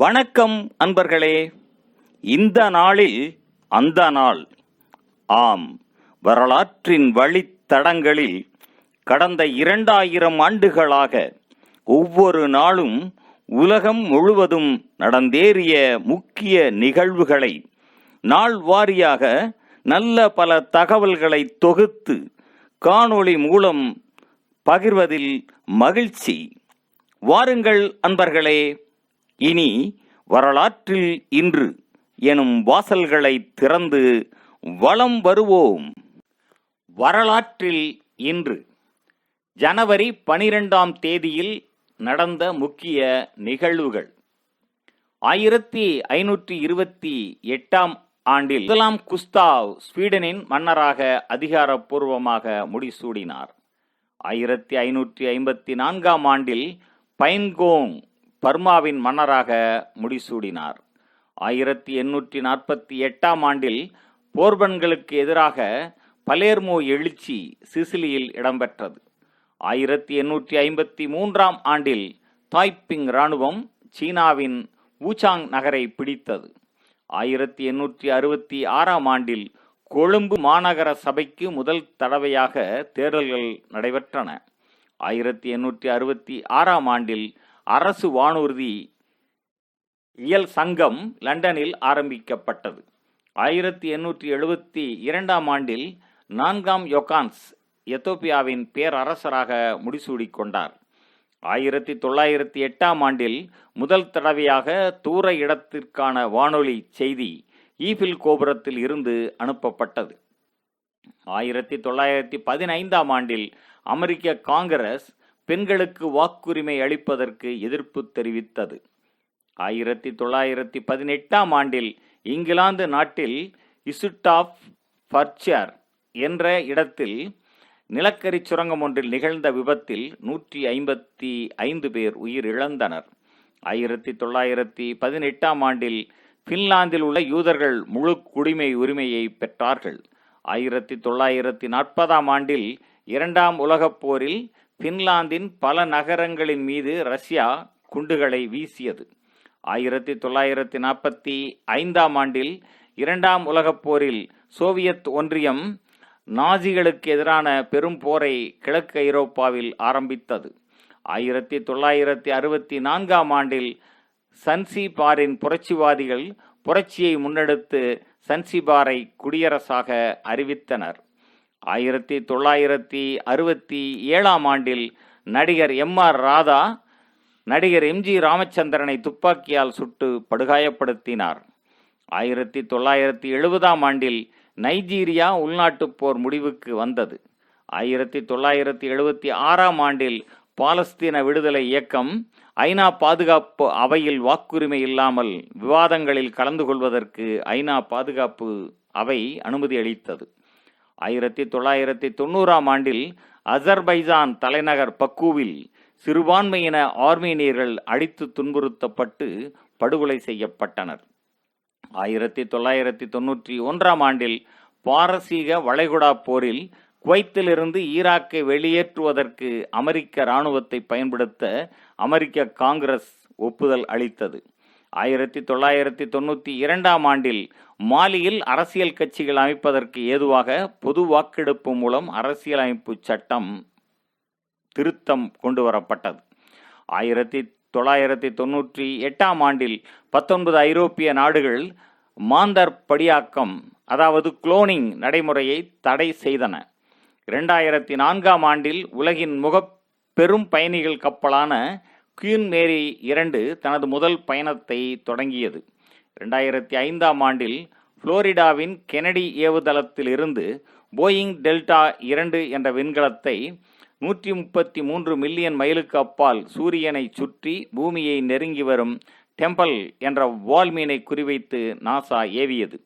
வணக்கம் அன்பர்களே. இந்த நாளில் அந்த நாள். ஆம், வரலாற்றின் வழித்தடங்களில் கடந்த 2000 ஆண்டுகளாக ஒவ்வொரு நாளும் உலகம் முழுவதும் நடந்தேறிய முக்கிய நிகழ்வுகளை நாள் வாரியாக நல்ல பல தகவல்களை தொகுத்து காணொளி மூலம் பகிர்வதில் மகிழ்ச்சி. வாருங்கள் அன்பர்களே, இனி வரலாற்றில் இன்று எனும் வாசல்களை திறந்து வலம் வருவோம். வரலாற்றில் இன்று ஜனவரி 12ஆம் தேதியில் நடந்த முக்கிய நிகழ்வுகள். 1528ஆம் ஆண்டில் முதலாம் குஸ்தாவ் ஸ்வீடனின் மன்னராக அதிகாரப்பூர்வமாக முடிசூடினார். 1554ஆம் ஆண்டில் பைன்கோங் பர்மாவின் மன்னராக முடிசூடினார். 1848ஆம் ஆண்டில் போர்பன்களுக்கு எதிராக பலேர்மோ எழுச்சி சிசிலியில் இடம்பெற்றது. 1853ஆம் ஆண்டில் தாய்பிங் இராணுவம் சீனாவின் வூசாங் நகரை பிடித்தது. 1866ஆம் ஆண்டில் கொழும்பு மாநகர சபைக்கு முதல் தடவையாக தேர்தல்கள் நடைபெற்றன. 1866ஆம் ஆண்டில் அரசு வானூர்தி இயல் சங்கம் லண்டனில் ஆரம்பிக்கப்பட்டது. 1872ஆம் ஆண்டில் 4ஆம் யோகான்ஸ் எத்தோப்பியாவின் பேரரசராக முடிசூடிக்கொண்டார். 1908ஆம் ஆண்டில் முதல் தடவையாக தூர இடத்திற்கான வானொலி செய்தி ஈஃபில் கோபுரத்தில் இருந்து அனுப்பப்பட்டது. 1915ஆம் ஆண்டில் அமெரிக்க காங்கிரஸ் பெண்களுக்கு வாக்குரிமை அளிப்பதற்கு எதிர்ப்பு தெரிவித்தது. 1918ஆம் ஆண்டில் இங்கிலாந்து நாட்டில் இசுட் ஆஃப் பர்ச்சர் என்ற இடத்தில் நிலக்கரி சுரங்கம் ஒன்றில் நிகழ்ந்த விபத்தில் 155 பேர் உயிரிழந்தனர். 1918ஆம் ஆண்டில் பின்லாந்தில் உள்ள யூதர்கள் முழு குடிமை உரிமையை பெற்றார்கள். 1940ஆம் ஆண்டில் 2ஆம் உலகப் போரில் பின்லாந்தின் பல நகரங்களின் மீது ரஷ்யா குண்டுகளை வீசியது. 1945ஆம் ஆண்டில் 2ஆம் உலகப் போரில் சோவியத் ஒன்றியம் நாஜிகளுக்கு எதிரான பெரும் போரை கிழக்கு ஐரோப்பாவில் ஆரம்பித்தது. 1964ஆம் ஆண்டில் சன்சிபாரின் புரட்சிவாதிகள் புரட்சியை முன்னெடுத்து சன்சிபாரை குடியரசாக அறிவித்தனர். 1967ஆம் ஆண்டில் நடிகர் M.R. ராதா நடிகர் M.G. ராமச்சந்திரனை துப்பாக்கியால் சுட்டு படுகாயப்படுத்தினார். 1970ஆம் ஆண்டில் நைஜீரியா உள்நாட்டுப் போர் முடிவுக்கு வந்தது. 1976ஆம் ஆண்டில் பாலஸ்தீன விடுதலை இயக்கம் ஐநா பாதுகாப்பு அவையில் வாக்குரிமை இல்லாமல் விவாதங்களில் கலந்து கொள்வதற்கு ஐநா பாதுகாப்பு அவை அனுமதி அளித்தது. 1990ஆம் ஆண்டில் அசர்பைஜான் தலைநகர் பக்கூவில் சிறுபான்மையின ஆர்மீனியர்கள் அடித்து துன்புறுத்தப்பட்டு படுகொலை செய்யப்பட்டனர். 1991ஆம் ஆண்டில் பாரசீக வளைகுடா போரில் குவைத்திலிருந்து ஈராக்கை வெளியேற்றுவதற்கு அமெரிக்க இராணுவத்தை பயன்படுத்த அமெரிக்க காங்கிரஸ் ஒப்புதல் அளித்தது. 1992ஆம் ஆண்டில் மாலியில் அரசியல் கட்சிகள் அமைப்பதற்கு ஏதுவாக பொது வாக்கெடுப்பு மூலம் அரசியலமைப்பு சட்டம் திருத்தம் கொண்டு வரப்பட்டது. 1998ஆம் ஆண்டில் 19 ஐரோப்பிய நாடுகள் மாந்தர் படியாக்கம் அதாவது குளோனிங் நடைமுறையை தடை செய்தன. 2004ஆம் ஆண்டில் உலகின் பெரும் பயணிகள் கப்பலான குயின் மேரி 2 தனது முதல் பயணத்தை தொடங்கியது. 2005ஆம் ஆண்டில் புளோரிடாவின் கெனடி ஏவுதளத்தில் இருந்து போயிங் டெல்டா 2 என்ற விண்கலத்தை 133 மில்லியன் மைலுக்கு அப்பால் சூரியனை சுற்றி பூமியை நெருங்கி வரும் டெம்பல் என்ற வால்மீனை குறிவைத்து நாசா ஏவியது.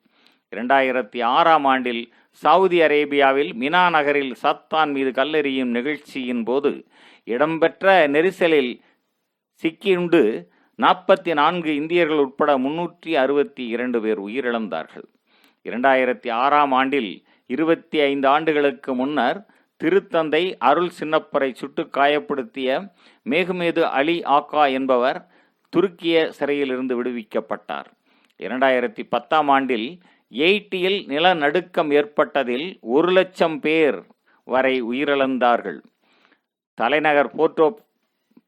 2006ஆம் ஆண்டில் சவுதி அரேபியாவில் மினா நகரில் சத்தான் மீது கல்லெறியும் நிகழ்ச்சியின் போது இடம்பெற்ற நெரிசலில் சிக்கியுண்டு 44 இந்தியர்கள் உட்பட 362 பேர் உயிரிழந்தார்கள். 2006ஆம் ஆண்டில் 25 ஆண்டுகளுக்கு முன்னர் திருத்தந்தை அருள் சின்னப்பரை சுட்டு காயப்படுத்திய மேகுமேது அலி ஆக்கா என்பவர் துருக்கிய சிறையிலிருந்து விடுவிக்கப்பட்டார். 2010ஆம் ஆண்டில் எயிட்டியில் நிலநடுக்கம் ஏற்பட்டதில் 1,00,000 பேர் வரை உயிரிழந்தார்கள். தலைநகர் போர்ட்டோ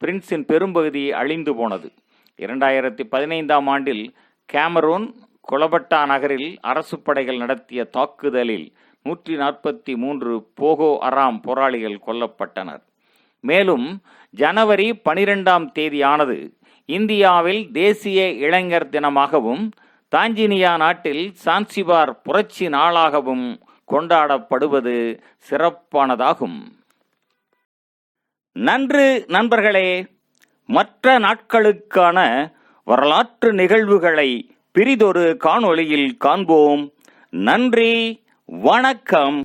பிரின்ஸின் பெரும்பகுதி அழிந்து போனது. 2015ஆம் ஆண்டில் கேமரூன் கொலபட்டா நகரில் அரசு படைகள் நடத்திய தாக்குதலில் 143 போகோ ஹராம் போராளிகள் கொல்லப்பட்டனர். மேலும் ஜனவரி 12ஆம் தேதியானது இந்தியாவில் தேசிய இளைஞர் தினமாகவும் தான்ஜீனியா நாட்டில் சான்சிபார் புரட்சி நாளாகவும் கொண்டாடப்படுவது சிறப்பானதாகும். நன்று நண்பர்களே, மற்ற நாட்களுக்கான வரலாற்று நிகழ்வுகளை பிரிதொரு காணொளியில் காண்போம். நன்றி, வணக்கம்.